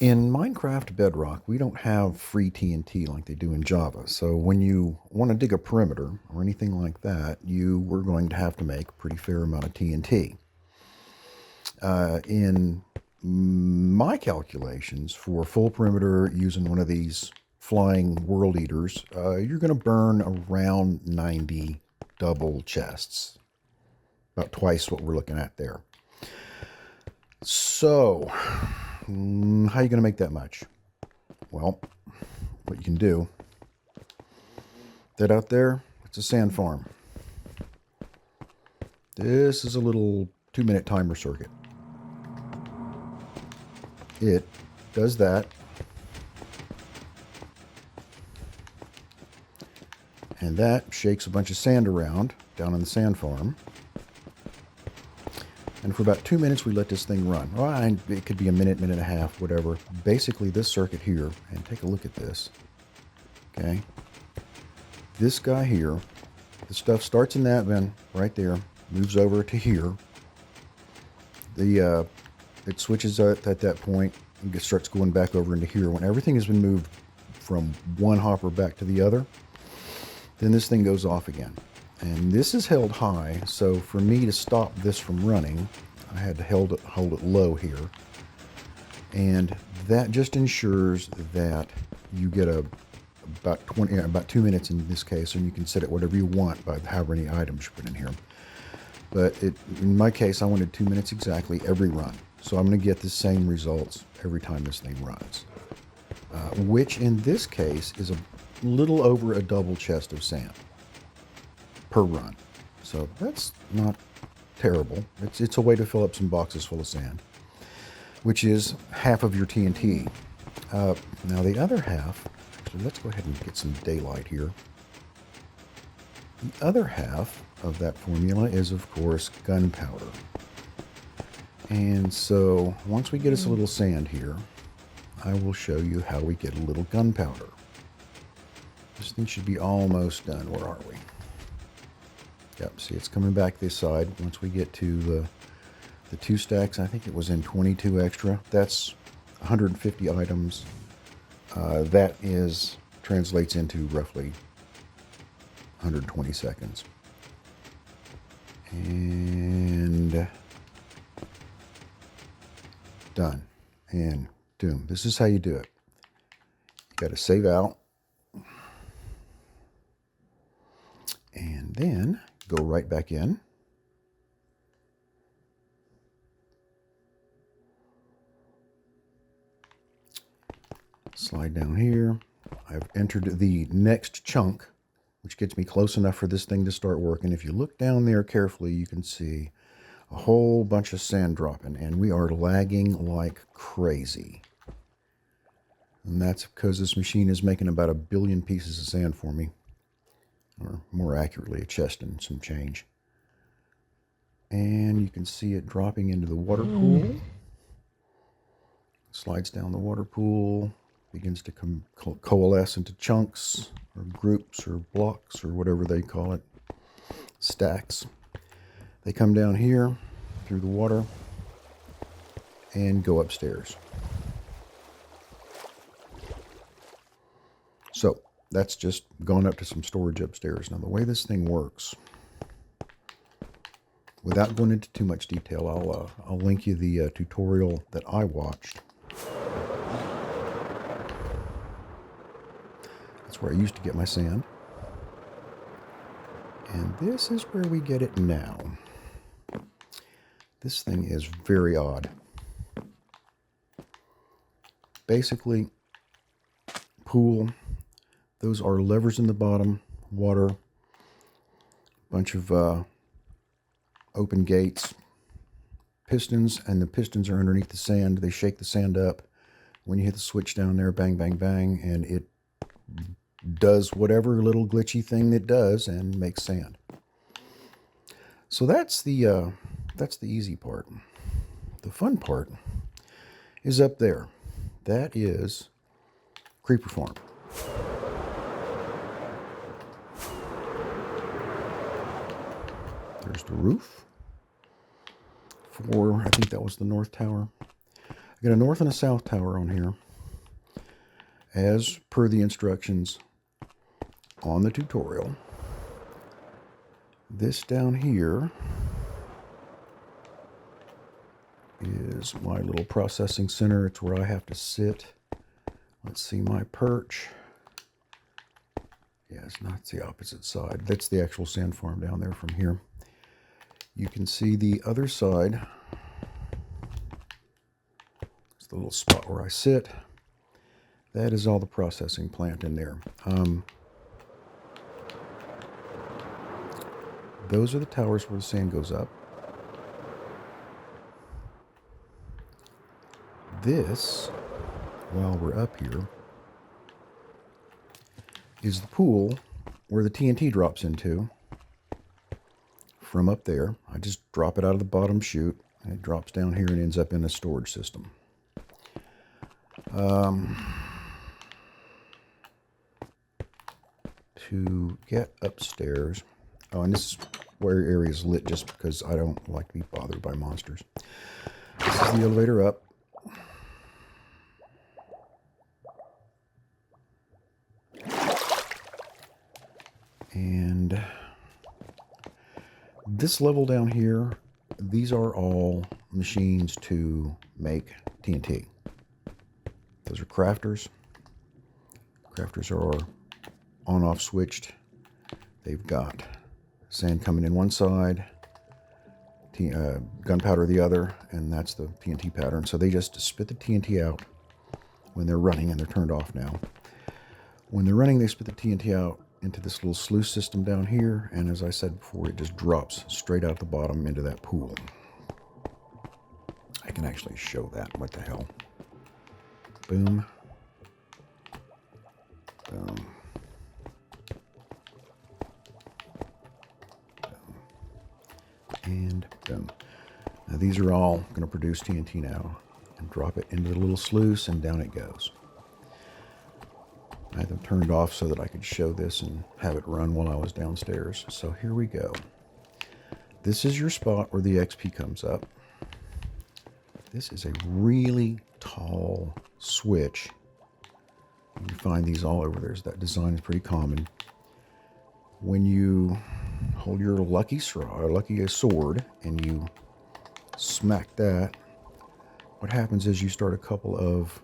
In Minecraft Bedrock, we don't have free TNT like they do in Java. So when you want to dig a perimeter or anything like that, you were going to have to make a pretty fair amount of TNT. In my calculations for full perimeter using one of these flying world eaters, you're going to burn around 90 double chests. About twice what we're looking at there. So, how are you going to make that much? Well, what you can do, that out there, it's a sand farm. This is a little 2-minute timer circuit. It does that. And that shakes a bunch of sand around down in the sand farm. And for about 2 minutes, we let this thing run. Well, it could be a minute, minute and a half, whatever. Basically, this circuit here, and take a look at this. Okay. This guy here, the stuff starts in that bin right there, moves over to here. It switches at that point and starts going back over into here. When everything has been moved from one hopper back to the other, then this thing goes off again. And this is held high, so for me to stop this from running, I had to hold it low here. And that just ensures that you get about 2 minutes in this case, and you can set it whatever you want by however many items you put in here. But in my case, I wanted 2 minutes exactly every run. So I'm going to get the same results every time this thing runs. Which in this case is a little over a double chest of sand per run. So that's not terrible. It's a way to fill up some boxes full of sand, which is half of your TNT. Now the other half, actually let's go ahead and get some daylight here. The other half of that formula is of course gunpowder. And so once we get us a little sand here, I will show you how we get a little gunpowder. This thing should be almost done. Where are we? Yep, see it's coming back this side. Once we get to the 2 stacks, I think it was in 22 extra. That's 150 items. That translates into roughly 120 seconds. And done. And doom. This is how you do it. You got to save out. And then go right back in. Slide down here. I've entered the next chunk, which gets me close enough for this thing to start working. If you look down there carefully, you can see a whole bunch of sand dropping, and we are lagging like crazy. And that's because this machine is making about 1 billion pieces of sand for me. Or more accurately, a chest and some change. And you can see it dropping into the water pool. Slides down the water pool, begins to coalesce into chunks or groups or blocks or whatever they call it, stacks. They come down here through the water and go upstairs. So that's just going up to some storage upstairs. Now the way this thing works, without going into too much detail, I'll link you the tutorial that I watched. That's where I used to get my sand. And this is where we get it now. This thing is very odd. Basically, pool. Those are levers in the bottom, water, bunch of open gates, pistons, and the pistons are underneath the sand. They shake the sand up. When you hit the switch down there, bang, bang, bang, and it does whatever little glitchy thing it does and makes sand. So that's the easy part. The fun part is up there. That is Creeper Farm. There's the roof for, I think that was the north tower. Got a north and a south tower on here, as per the instructions on the tutorial. This down here is my little processing center. It's where I have to sit. Let's see my perch. Yeah, it's not the opposite side. That's the actual sand farm down there from here. You can see the other side. It's the little spot where I sit. That is all the processing plant in there. Those are the towers where the sand goes up. This, while we're up here, is the pool where the TNT drops into from up there. I just drop it out of the bottom chute, and it drops down here and ends up in a storage system. To get upstairs, oh, and this is where area is lit just because I don't like to be bothered by monsters. This is the elevator up. And this level down here, these are all machines to make TNT. Those are crafters. Crafters are on-off switched. They've got sand coming in one side, gunpowder the other, and that's the TNT pattern. So they just spit the TNT out when they're running, and they're turned off now. When they're running, they spit the TNT out into this little sluice system down here, and as I said before, it just drops straight out the bottom into that pool. I can actually show that. What the hell? Boom. Boom. And boom. Now these are all going to produce TNT now, and drop it into the little sluice, and down it goes. I had them turned off so that I could show this and have it run while I was downstairs. So here we go. This is your spot where the XP comes up. This is a really tall switch. You can find these all over. That design is pretty common. When you hold your lucky sword and you smack that, what happens is you start a couple of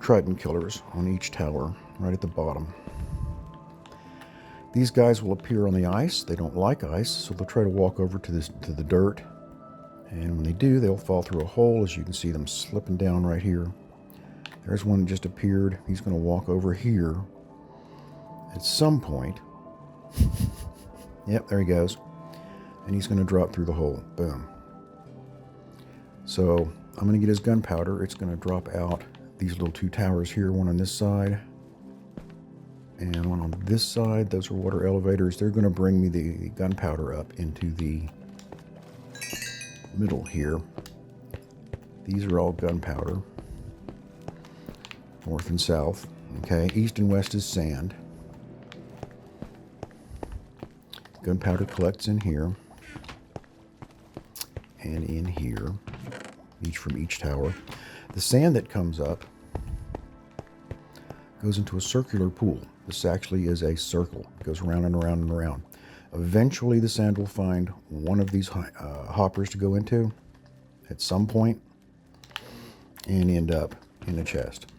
trident killers on each tower right at the bottom. These guys will appear on the ice. They don't like ice, so they'll try to walk over to the dirt, and when they do, they'll fall through a hole, as you can see them slipping down right here. There's one that just appeared. He's going to walk over here at some point. Yep, there he goes, and he's going to drop through the hole. Boom. So I'm going to get his gunpowder. It's going to drop out these little two towers here, one on this side and one on this side. Those are water elevators. They're going to bring me the gunpowder up into the middle here. These are all gunpowder, north and south. Okay, east and west is sand. Gunpowder collects in here and in here, each from each tower. The sand that comes up goes into a circular pool. This actually is a circle. It goes around and around and around. Eventually, the sand will find one of these hoppers to go into at some point and end up in the chest.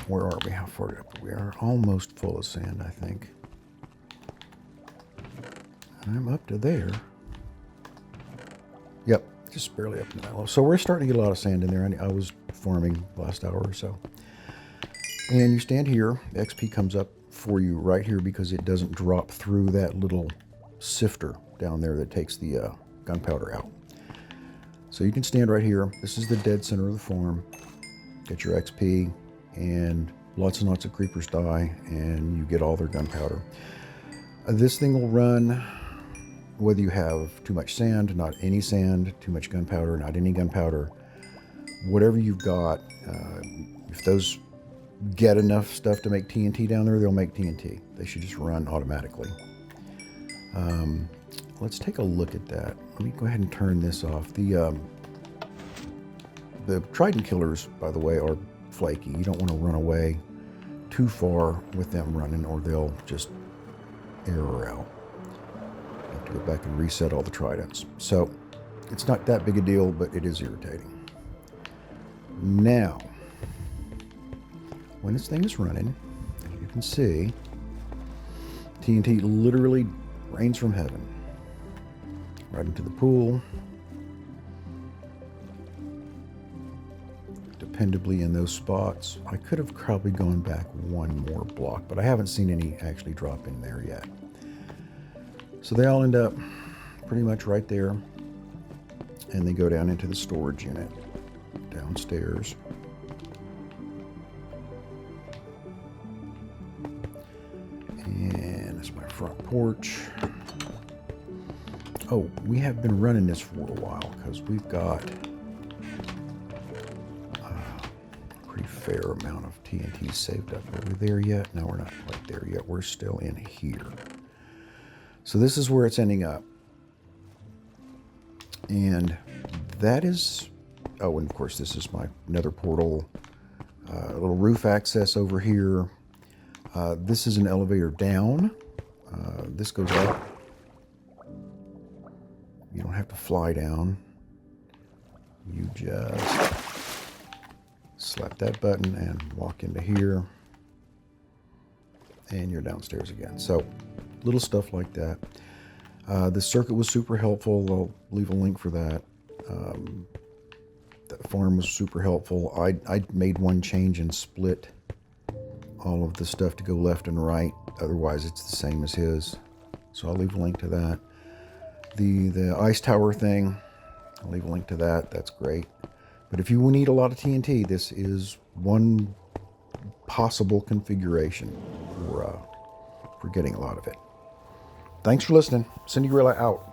Where are we? How far up? We are almost full of sand, I think. I'm up to there. Yep, just barely up in the middle. So we're starting to get a lot of sand in there. I was farming last hour or so. And you stand here, XP comes up for you right here because it doesn't drop through that little sifter down there that takes the gunpowder out. So you can stand right here. This is the dead center of the farm. Get your XP, and lots and lots of creepers die, and you get all their gunpowder. This thing will run whether you have too much sand, not any sand, too much gunpowder, not any gunpowder. Whatever you've got, if those get enough stuff to make TNT down there, they'll make TNT. They should just run automatically. Let's take a look at that. Let me go ahead and turn this off. The The trident killers, by the way, are flaky. You don't want to run away too far with them running, or they'll just error out. You have to go back and reset all the tridents. So it's not that big a deal, but it is irritating. Now, when this thing is running, as you can see, TNT literally rains from heaven. Right into the pool. Dependably in those spots. I could have probably gone back one more block, but I haven't seen any actually drop in there yet. So they all end up pretty much right there, and they go down into the storage unit downstairs. And that's my front porch. Oh, we have been running this for a while because we've got a pretty fair amount of TNT saved up. Are we there yet? No, we're not quite there yet. We're still in here. So this is where it's ending up. And that is, oh, and of course this is my nether portal. A little roof access over here. This is an elevator down. This goes up. You don't have to fly down. You just slap that button and walk into here. And you're downstairs again. So, little stuff like that. The circuit was super helpful. I'll leave a link for that. The farm was super helpful. I made one change and split all of the stuff to go left and right. Otherwise, it's the same as his. So I'll leave a link to that. The ice tower thing, I'll leave a link to that. That's great. But if you need a lot of TNT, this is one possible configuration for getting a lot of it. Thanks for listening. Sindee out.